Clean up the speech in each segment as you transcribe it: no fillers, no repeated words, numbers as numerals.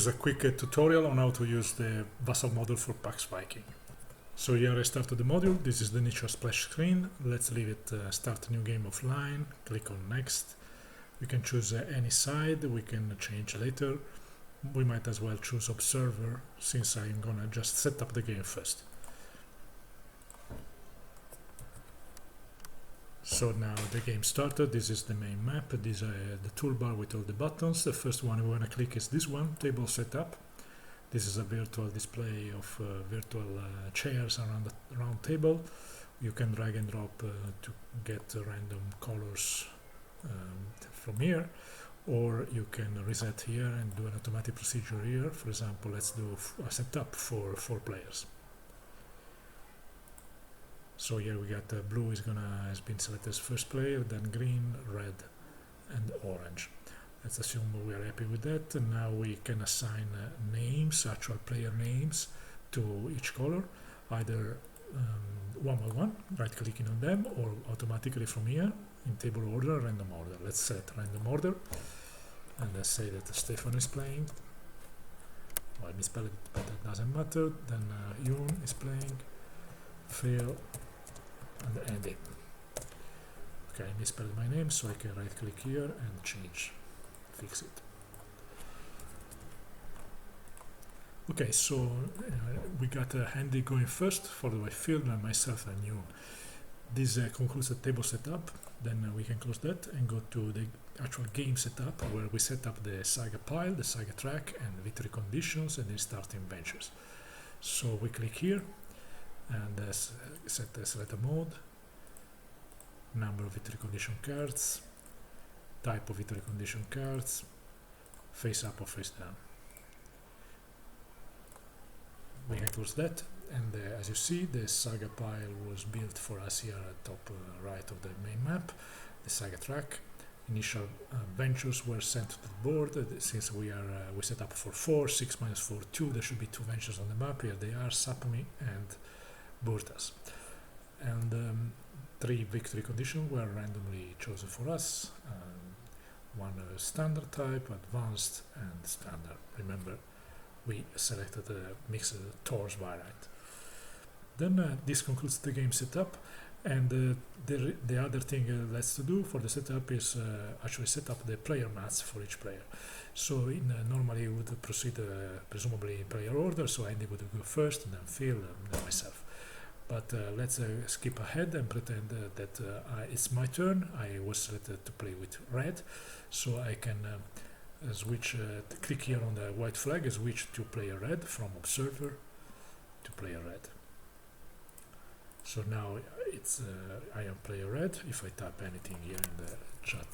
is a quick tutorial on how to use the Vassal module for Pax Viking. So here I started the module. This is the initial splash screen. Let's leave it start a new game offline. Click on next. We can choose any side. We can change later. We might as well choose observer since I'm gonna just set up the game first. So now the game started. This is the main map. This is the toolbar with all the buttons. The first one we want to click is this one, table setup. This is a virtual display of virtual chairs around the round table. You can drag and drop to get random colors from here, or you can reset here and do an automatic procedure here. For example, let's do a setup for 4 players. So here we got blue has been selected as first player, then green, red, and orange. Let's assume we are happy with that. And now we can assign names, actual player names, to each color, either one by one, right-clicking on them, or automatically from here in table order, random order. Let's set random order, and let's say that Stefano is playing. Well, I misspelled it, but it doesn't matter. Then Yun is playing, Phil, and Andy. Okay, I misspelled my name, so I can right click here and change, fix it. Okay, so we got Andy going first, followed by Phil and myself and you. This concludes the table setup. Then we can close that and go to the actual game setup, where we set up the saga pile, the saga track, and victory conditions, and then starting ventures. So we click here and set the selector mode, number of victory condition cards, type of victory condition cards, face up or face down. We can close that, and as you see, the saga pile was built for us here at top right of the main map, the saga track. Initial ventures were sent to the board. Since we set up for 4, 6 minus 4, 2, there should be 2 ventures on the map. Here they are, Sapmi and Burtas. And 3 victory conditions were randomly chosen for us. One standard type, advanced, and standard. Remember, we selected the mixed Tor's variant. Then this concludes the game setup. And the other thing let's to do for the setup is actually set up the player mats for each player. So normally we would proceed presumably in player order, so Andy would go first, and then Phil, and then myself. But let's skip ahead and pretend that it's my turn. I was selected to play with red, so I can switch, click here on the white flag, switch to player red from observer to player red. So now it's I am player red. If I type anything here in the chat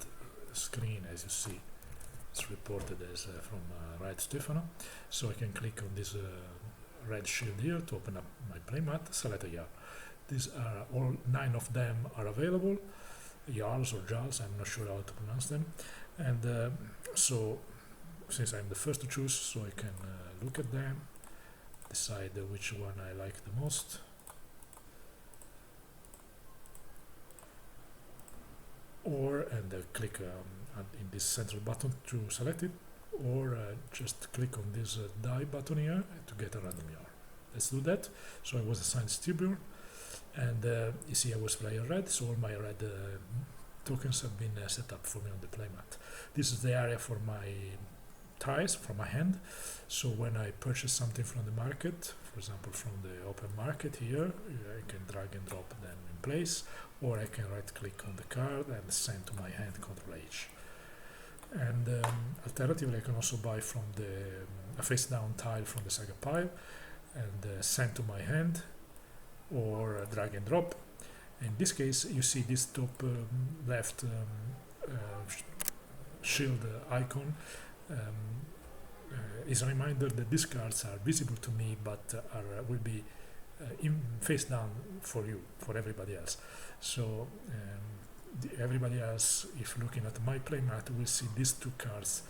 screen, as you see, it's reported as from right Stefano. So I can click on this red shield here to open up my playmat, select a Jarl. These are all 9 of them are available, Jarls or Jals, I'm not sure how to pronounce them. And so since I'm the first to choose, so I can look at them, decide which one I like the most. And click in this central button to select it, or just click on this die button here to get a random Jarl. Let's do that. So I was assigned Stibur, and you see I was player red, so all my red tokens have been set up for me on the playmat. This is the area for my ties, from my hand. So when I purchase something from the market, for example from the open market here, I can drag and drop them in place, or I can right click on the card and send to my hand, Ctrl H. And alternatively I can also buy from a face down tile from the saga pile and send to my hand, or drag and drop. In this case you see this top left shield icon is a reminder that these cards are visible to me, but will be face down for you, for everybody else. So everybody else, if looking at my playmat, will see these 2 cards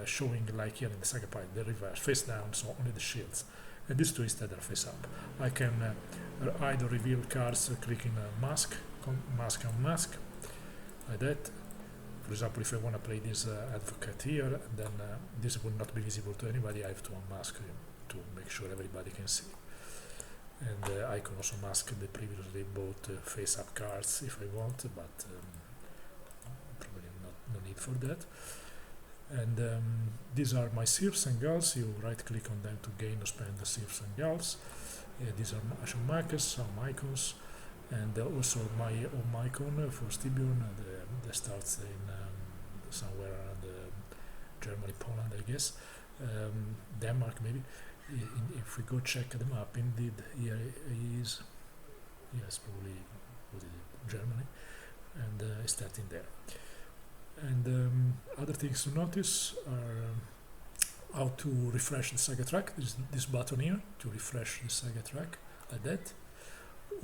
showing like here in the saga pile, the reverse, face down, so only the shields. And these 2 instead are face up. I can either reveal cards clicking mask on mask, like that. For example, if I want to play this advocate here, then this will not be visible to anybody. I have to unmask him to make sure everybody can see. And I can also mask the previously bought face-up cards if I want, but probably no need for that. And these are my serfs and gulls. You right-click on them to gain or spend the serfs and gulls. These are action markers, some icons, and also my home icon for Stibune that starts in somewhere around Germany, Poland, I guess, Denmark maybe. If we go check the map, indeed here is, yes, probably what is it, Germany, and it's starting there. And other things to notice are how to refresh the saga track. There's this button here to refresh the saga track like that,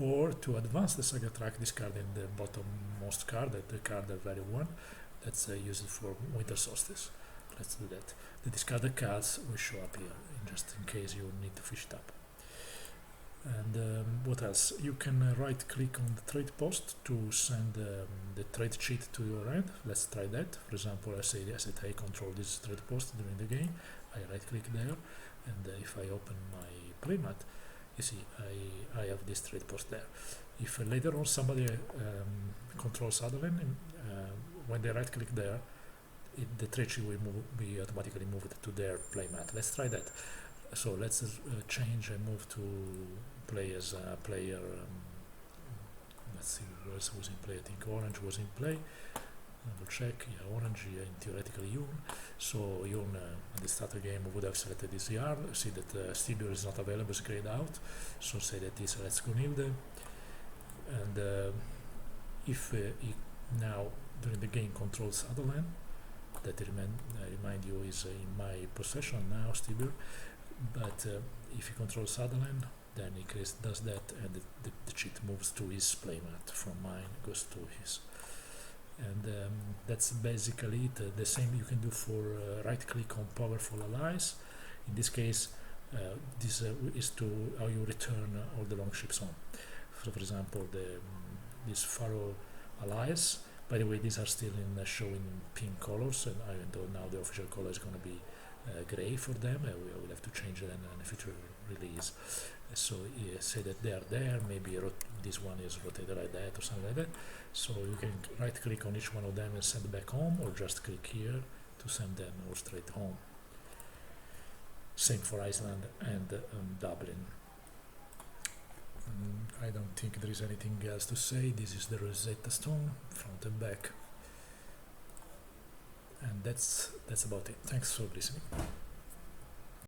or to advance the saga track, discarding the bottommost card, the card at value 1. That's used for winter solstice. Let's do that. The discarded cards will show up here, just in case you need to fish it up. And what else? You can right-click on the trade post to send the trade cheat to your end. Let's try that. For example, I say I control this trade post during the game. I right-click there, and if I open my playmat, you see I have this trade post there. If later on somebody controls Adeline, when they right-click there, the trade sheet will be automatically moved to their playmat. Let's try that. So let's change and move to play as a player. Let's see who else was in play. I think orange was in play. Double check. Yeah, orange, and theoretically Yun. So Yun at the start of the game would have selected this yard. See that Stibure is not available, it's grayed out. So say that this Let's Go Nilde. And if he now during the game controls Adeline, that I remind you is in my possession now, Stibure. But if he controls Adeline, then he does that, and the cheat moves to his playmat. From mine goes to his. And that's basically it. The same you can do for right-click on powerful allies. In this case, this is to how you return all the longships home. So, for example, these Pharaoh allies. By the way, these are still in showing pink colors, and even though now the official color is going to be gray for them, we will have to change it in a future release. So say that they are there, maybe this one is rotated like that or something like that. So you can right click on each one of them and send back home, or just click here to send them or straight home. Same for Iceland and Dublin. I don't think there is anything else to say. This is the Rosetta Stone, front and back. And that's about it. Thanks for listening.